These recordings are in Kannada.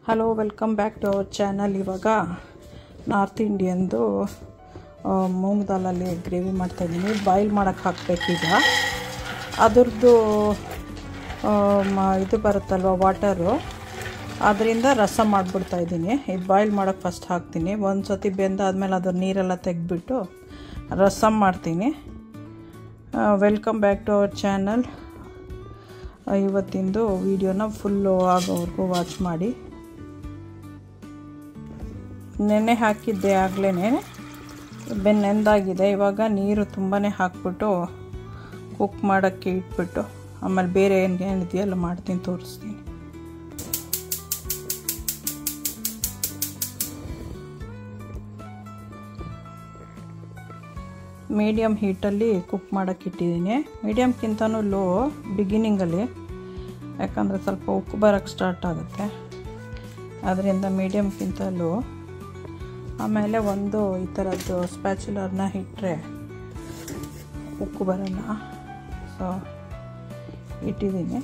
Hello, welcome back to our channel. ಇವಾಗ ನಾರ್ತ್ ಇಂಡಿಯನ್ದು ಮೂಂಗ್ ದಾಲಲ್ಲಿ ಗ್ರೇವಿ ಮಾಡ್ತಾಯಿದ್ದೀನಿ. ಬಾಯ್ಲ್ ಮಾಡೋಕ್ಕೆ ಹಾಕಬೇಕೀಗ. ಅದ್ರದ್ದು ಇದು ಬರುತ್ತಲ್ವ ವಾಟರು, ಅದರಿಂದ ರಸ ಮಾಡಿಬಿಡ್ತಾಯಿದ್ದೀನಿ. ಇದು ಬಾಯ್ಲ್ ಮಾಡೋಕ್ಕೆ ಫಸ್ಟ್ ಹಾಕ್ತೀನಿ. ಒಂದು ಸತಿ ಬೆಂದಾದ್ಮೇಲೆ ಅದ್ರ ನೀರೆಲ್ಲ ತೆಗೆದ್ಬಿಟ್ಟು ರಸಮ್ ಮಾಡ್ತೀನಿ. Welcome back to our channel. ಇವತ್ತಿಂದು ವಿಡಿಯೋನ ಫುಲ್ಲು ಆಗೋವರೆಗೂ ವಾಚ್ ಮಾಡಿ. ನೆನೆ ಹಾಕಿದ್ದೆ ಆಗಲೇ, ನೆಂದಾಗಿದೆ. ಇವಾಗ ನೀರು ತುಂಬಾ ಹಾಕ್ಬಿಟ್ಟು ಕುಕ್ ಮಾಡೋಕ್ಕೆ ಇಟ್ಬಿಟ್ಟು ಆಮೇಲೆ ಬೇರೆ ಏನಿದೆಯಲ್ಲ ಮಾಡ್ತೀನಿ, ತೋರಿಸ್ತೀನಿ. ಮೀಡಿಯಮ್ ಹೀಟಲ್ಲಿ ಕುಕ್ ಮಾಡೋಕ್ಕೆ ಇಟ್ಟಿದ್ದೀನಿ. ಮೀಡಿಯಮ್ಗಿಂತನೂ ಲೋ ಬಿಗಿನಿಂಗಲ್ಲಿ, ಯಾಕಂದರೆ ಸ್ವಲ್ಪ ಉಕ್ಕು ಬರೋಕ್ಕೆ ಸ್ಟಾರ್ಟ್ ಆಗುತ್ತೆ. ಅದರಿಂದ ಮೀಡಿಯಮ್ಗಿಂತ ಲೋ. ಆಮೇಲೆ ಒಂದು ಈ ಥರದ್ದು ಸ್ಪ್ಯಾಚುಲರ್ನ ಇಟ್ಟರೆ ಉಕ್ಕು ಬರೋಲ್ಲ. ಸೊ ಇಟ್ಟಿದ್ದೀನಿ.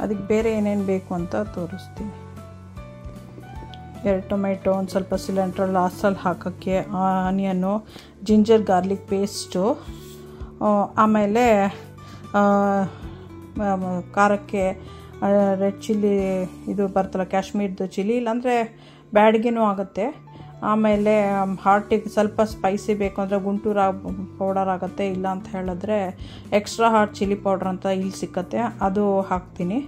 ಅದಕ್ಕೆ ಬೇರೆ ಏನೇನು ಬೇಕು ಅಂತ ತೋರಿಸ್ತೀನಿ. 2 ಟೊಮೆಟೊ, ಒಂದು ಸ್ವಲ್ಪ ಸಿಲಿಂಡ್ರ್ ಲಾಸಲ್ಲಿ ಹಾಕೋಕ್ಕೆ, ಆನಿಯನ್ನು, ಜಿಂಜರ್ ಗಾರ್ಲಿಕ್ ಪೇಸ್ಟು, ಆಮೇಲೆ ಖಾರಕ್ಕೆ ರೆಡ್ ಚಿಲ್ಲಿ ಇದು ಬರ್ತಲ್ಲ, ಕಾಶ್ಮೀರ್ದು ಚಿಲ್ಲಿ, ಇಲ್ಲಾಂದರೆ ಬ್ಯಾಡ್ಗೆನೂ ಆಗುತ್ತೆ. ಆಮೇಲೆ ಹಾರ್ಟಿಗೆ ಸ್ವಲ್ಪ ಸ್ಪೈಸಿ ಬೇಕು ಅಂದರೆ ಗುಂಟೂರು ಪೌಡರ್ ಆಗುತ್ತೆ. ಇಲ್ಲ ಅಂತ ಹೇಳಿದ್ರೆ ಎಕ್ಸ್ಟ್ರಾ ಹಾಟ್ ಚಿಲ್ಲಿ ಪೌಡ್ರ್ ಅಂತ ಇಲ್ಲಿ ಸಿಕ್ಕತ್ತೆ, ಅದು ಹಾಕ್ತೀನಿ.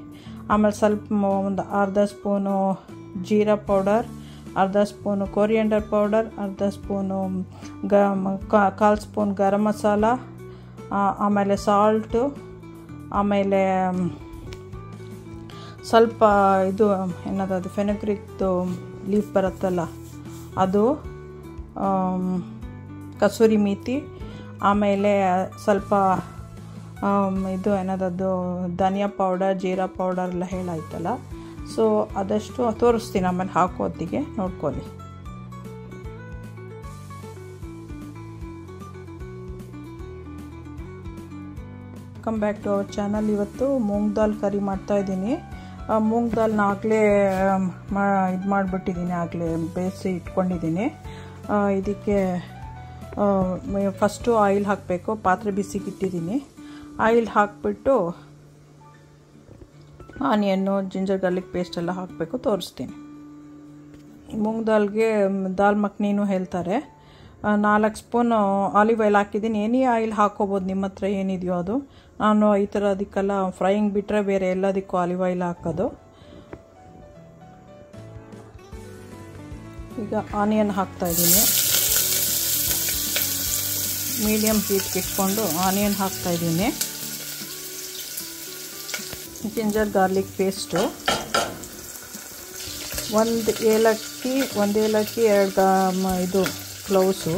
ಆಮೇಲೆ ಸ್ವಲ್ಪ ಒಂದು ಅರ್ಧ ಸ್ಪೂನು ಜೀರಾ ಪೌಡರ್, ಅರ್ಧ ಸ್ಪೂನು ಕೊರಿಯಂಡರ್ ಪೌಡರ್, ಅರ್ಧ ಸ್ಪೂನು 1/4 ಸ್ಪೂನ್ ಗರಂ ಮಸಾಲ, ಆಮೇಲೆ ಸಾಲ್ಟು, ಆಮೇಲೆ ಸ್ವಲ್ಪ ಇದು ಏನದು ಫೆನುಗ್ರೀಕ್ದು ಲೀಫ್ ಬರುತ್ತಲ್ಲ ಅದು, ಕಸೂರಿ ಮೇಥಿ, ಆಮೇಲೆ ಸ್ವಲ್ಪ ಇದು ಏನದದು ಧನಿಯಾ ಪೌಡರ್, ಜೀರಾ ಪೌಡರ್ ಎಲ್ಲ ಹೇಳಾಯ್ತಲ್ಲ. ಸೊ ಅದಷ್ಟು ತೋರಿಸ್ತೀನಿ ಆಮೇಲೆ ಹಾಕೋತ್ತಿಗೆ, ನೋಡ್ಕೊಳ್ಳಿ. Welcome back to our channel. ಇವತ್ತು ಮೂಂಗ್ ದಾಲ್ ಕರಿ ಮಾಡ್ತಾಯಿದ್ದೀನಿ. ಮೂಂಗ್ ದಾಲ್ನ ಆಗಲೇ ಇದು ಮಾಡಿಬಿಟ್ಟಿದ್ದೀನಿ, ಆಗಲೇ ಬೇಯಿಸಿ ಇಟ್ಕೊಂಡಿದ್ದೀನಿ. ಇದಕ್ಕೆ ಫಸ್ಟು ಆಯಿಲ್ ಹಾಕಬೇಕು. ಪಾತ್ರೆ ಬಿಸಿಗೆ ಇಟ್ಟಿದ್ದೀನಿ. ಆಯಿಲ್ ಹಾಕಿಬಿಟ್ಟು ಆನಿಯನ್ನು, ಜಿಂಜರ್ ಗಾರ್ಲಿಕ್ ಪೇಸ್ಟ್ ಎಲ್ಲ ಹಾಕಬೇಕು, ತೋರಿಸ್ತೀನಿ. ಮೂಂಗ್ ದಾಲ್ಗೆ ದಾಲ್ ಮಖನಿನೂ ಹೇಳ್ತಾರೆ. 4 ಸ್ಪೂನ್ ಆಲಿವ್ ಆಯಿಲ್ ಹಾಕಿದ್ದೀನಿ. ಏನೇ ಆಯಿಲ್ ಹಾಕೋಬೋದು, ನಿಮ್ಮ ಹತ್ರ ಏನಿದೆಯೋ ಅದು. ನಾನು ಈ ಥರ ಅದಕ್ಕೆಲ್ಲ ಫ್ರೈಯಿಂಗ್ ಬಿಟ್ಟರೆ ಬೇರೆ ಎಲ್ಲದಕ್ಕೂ ಆಲಿವ್ ಆಯಿಲ್ ಹಾಕೋದು. ಈಗ ಆನಿಯನ್ ಹಾಕ್ತಾಯಿದ್ದೀನಿ. ಮೀಡಿಯಮ್ ಹೀಟ್ಗೆ ಇಟ್ಕೊಂಡು ಆನಿಯನ್ ಹಾಕ್ತಾಯಿದ್ದೀನಿ. ಜಿಂಜರ್ ಗಾರ್ಲಿಕ್ ಪೇಸ್ಟು, ಒಂದು ಏಲಕ್ಕಿ, 2 ಇದು ಕ್ಲೌಸು,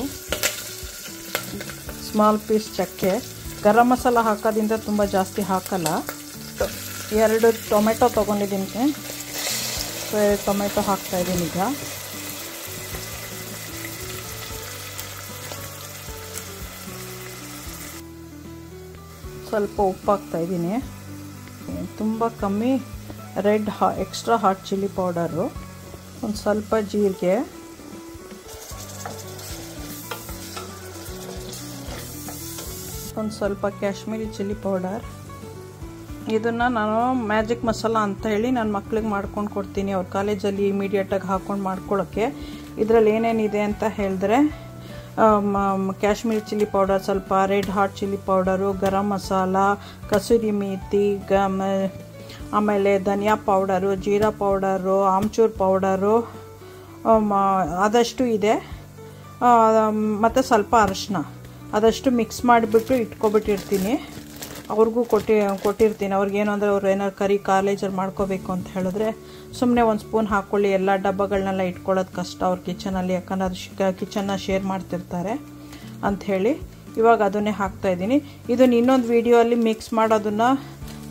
ಸ್ಮಾಲ್ ಪೀಸ್ ಚಕ್ಕೆ. ಗರಂ ಮಸಾಲ ಹಾಕೋದ್ರಿಂದ ತುಂಬ ಜಾಸ್ತಿ ಹಾಕಲ್ಲ. 2 ಟೊಮೆಟೊ ತೊಗೊಂಡಿದ್ದೀನಿ. 2 ಟೊಮೆಟೊ ಹಾಕ್ತಾಯಿದ್ದೀನಿ. ಈಗ ಸ್ವಲ್ಪ ಉಪ್ಪು ಹಾಕ್ತಾಯಿದ್ದೀನಿ. ತುಂಬ ಕಮ್ಮಿ ಎಕ್ಸ್ಟ್ರಾ ಹಾಟ್ ಚಿಲ್ಲಿ ಪೌಡರು, ಒಂದು ಸ್ವಲ್ಪ ಜೀರಿಗೆ, ಒಂದು ಸ್ವಲ್ಪ ಕಾಶ್ಮೀರಿ ಚಿಲ್ಲಿ ಪೌಡರ್. ಇದನ್ನು ನಾನು ಮ್ಯಾಜಿಕ್ ಮಸಾಲ ಅಂತ ಹೇಳಿ ನನ್ನ ಮಕ್ಳಿಗೆ ಮಾಡ್ಕೊಂಡು ಕೊಡ್ತೀನಿ. ಅವ್ರ ಕಾಲೇಜಲ್ಲಿ ಇಮಿಡಿಯೇಟಾಗಿ ಹಾಕ್ಕೊಂಡು ಮಾಡ್ಕೊಳ್ಳೋಕ್ಕೆ. ಇದರಲ್ಲಿ ಏನೇನಿದೆ ಅಂತ ಹೇಳಿದ್ರೆ, ಕಾಶ್ಮೀರಿ ಚಿಲ್ಲಿ ಪೌಡರ್ ಸ್ವಲ್ಪ, red hot chilli powder, garam masala, kasuri methi, ಆಮೇಲೆ dhaniya powder, jeera powder, amchur powder ಅದಷ್ಟು ಇದೆ. ಮತ್ತು ಸ್ವಲ್ಪ ಅರಿಶಿನ, ಅದಷ್ಟು ಮಿಕ್ಸ್ ಮಾಡಿಬಿಟ್ಟು ಇಟ್ಕೊಬಿಟ್ಟಿರ್ತೀನಿ. ಅವ್ರಿಗೂ ಕೊಟ್ಟಿರ್ತೀನಿ. ಅವ್ರಿಗೇನು ಅಂದರೆ ಅವ್ರು ಏನಾದ್ರು ಕರಿ ಕಾಲೇಜಲ್ಲಿ ಮಾಡ್ಕೋಬೇಕು ಅಂತ ಹೇಳಿದ್ರೆ ಸುಮ್ಮನೆ 1 ಸ್ಪೂನ್ ಹಾಕ್ಕೊಳ್ಳಿ. ಎಲ್ಲ ಡಬ್ಬಗಳನ್ನೆಲ್ಲ ಇಟ್ಕೊಳ್ಳೋದು ಕಷ್ಟ ಅವ್ರ ಕಿಚನಲ್ಲಿ, ಯಾಕಂದ್ರೆ ಅದು ಕಿಚನ್ನ ಶೇರ್ ಮಾಡ್ತಿರ್ತಾರೆ ಅಂಥೇಳಿ. ಇವಾಗ ಅದನ್ನೇ ಹಾಕ್ತಾಯಿದ್ದೀನಿ. ಇದನ್ನು ಇನ್ನೊಂದು ವಿಡಿಯೋಲ್ಲಿ ಮಿಕ್ಸ್ ಮಾಡೋದನ್ನು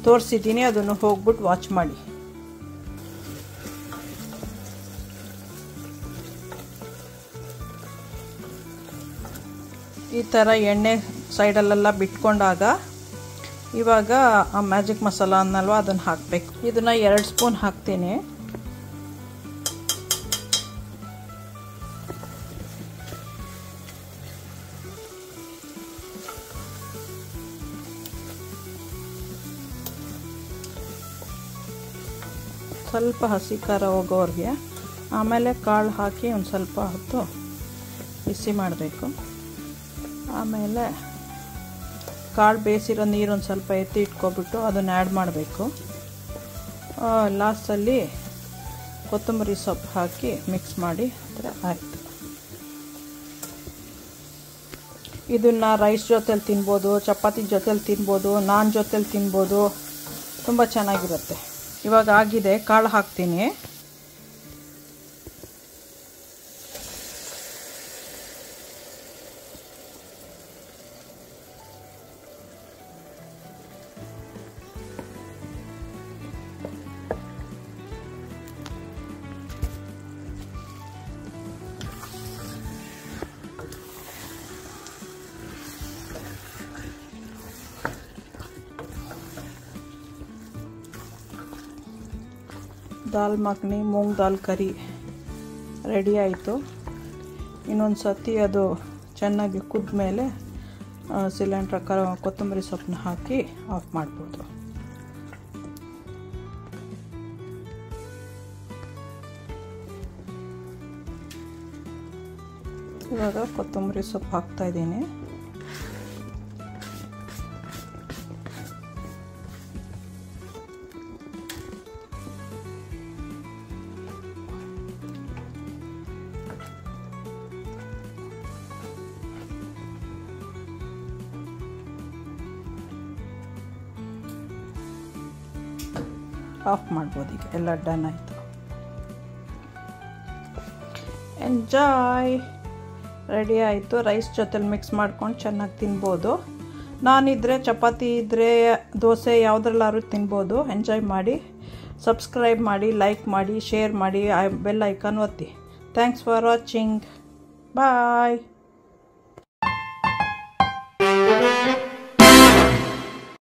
ತೋರಿಸಿದ್ದೀನಿ, ಅದನ್ನು ಹೋಗ್ಬಿಟ್ಟು ವಾಚ್ ಮಾಡಿ. ಈ ಥರ ಎಣ್ಣೆ ಸೈಡಲ್ಲೆಲ್ಲ ಬಿಟ್ಕೊಂಡಾಗ ಇವಾಗ ಆ ಮ್ಯಾಜಿಕ್ ಮಸಾಲ ಅನ್ನಲ್ವ ಅದನ್ನು ಹಾಕಬೇಕು. ಇದನ್ನು 2 ಸ್ಪೂನ್ ಹಾಕ್ತೀನಿ. ಸ್ವಲ್ಪ ಹಸಿ ಖಾರ ಹೋಗೋವ್ರಿಗೆ. ಆಮೇಲೆ ಕಾಳು ಹಾಕಿ ಒಂದು ಸ್ವಲ್ಪ ಹೊತ್ತು ಬಿಸಿ ಮಾಡಬೇಕು. ಆಮೇಲೆ ಕಾಳು ಬೇಯಿಸಿರೋ ನೀರು ಒಂದು ಸ್ವಲ್ಪ ಎತ್ತಿ ಇಟ್ಕೊಬಿಟ್ಟು ಅದನ್ನು ಆ್ಯಡ್ ಮಾಡಬೇಕು. ಲಾಸ್ಟಲ್ಲಿ ಕೊತ್ತಂಬರಿ ಸೊಪ್ಪು ಹಾಕಿ ಮಿಕ್ಸ್ ಮಾಡಿ ಅಂದರೆ ಆಯಿತು. ಇದನ್ನು ರೈಸ್ ಜೊತೆಲಿ ತಿನ್ಬೋದು, ಚಪಾತಿ ಜೊತೆಲಿ ತಿನ್ಬೋದು, ನಾನ್ ಜೊತೆಲಿ ತಿನ್ಬೋದು. ತುಂಬ ಚೆನ್ನಾಗಿರುತ್ತೆ. ಇವಾಗ ಆಗಿದೆ, ಕಾಳು ಹಾಕ್ತೀನಿ. ದಾಲ್ ಮಖನಿ ಮೂಂಗ್ ದಾಲ್ ಕರಿ ರೆಡಿ ಆಯಿತು. ಇನ್ನೊಂದು ಸತಿ ಅದು ಚೆನ್ನಾಗಿ ಕುದ್ದ ಮೇಲೆ ಸಿಲಿಂಡ್ರ್ ಕೊತ್ತಂಬರಿ ಸೊಪ್ಪನ್ನ ಹಾಕಿ ಆಫ್ ಮಾಡ್ಬೋದು. ಇವಾಗ ಕೊತ್ತಂಬರಿ ಸೊಪ್ಪು ಹಾಕ್ತಾಯಿದ್ದೀನಿ. ಆಫ್ ಮಾಡ್ಬೋದು. ಈಗ ಎಲ್ಲ ಡನ್ ಆಯಿತು. ಎಂಜಾಯ್. ರೆಡಿ ಆಯಿತು. ರೈಸ್ ಜೊತೆಲಿ ಮಿಕ್ಸ್ ಮಾಡ್ಕೊಂಡು ಚೆನ್ನಾಗಿ ತಿನ್ಬೋದು. ನಾನಿದ್ದರೆ ಚಪಾತಿ ಇದ್ದರೆ ದೋಸೆ ಯಾವುದ್ರಲ್ಲಾದ್ರೂ ತಿನ್ಬೋದು. ಎಂಜಾಯ್ ಮಾಡಿ. ಸಬ್ಸ್ಕ್ರೈಬ್ ಮಾಡಿ, ಲೈಕ್ ಮಾಡಿ, ಶೇರ್ ಮಾಡಿ, ಬೆಲ್ ಐಕಾನ್ ಒತ್ತಿ. Thanks for watching. ಬಾಯ್.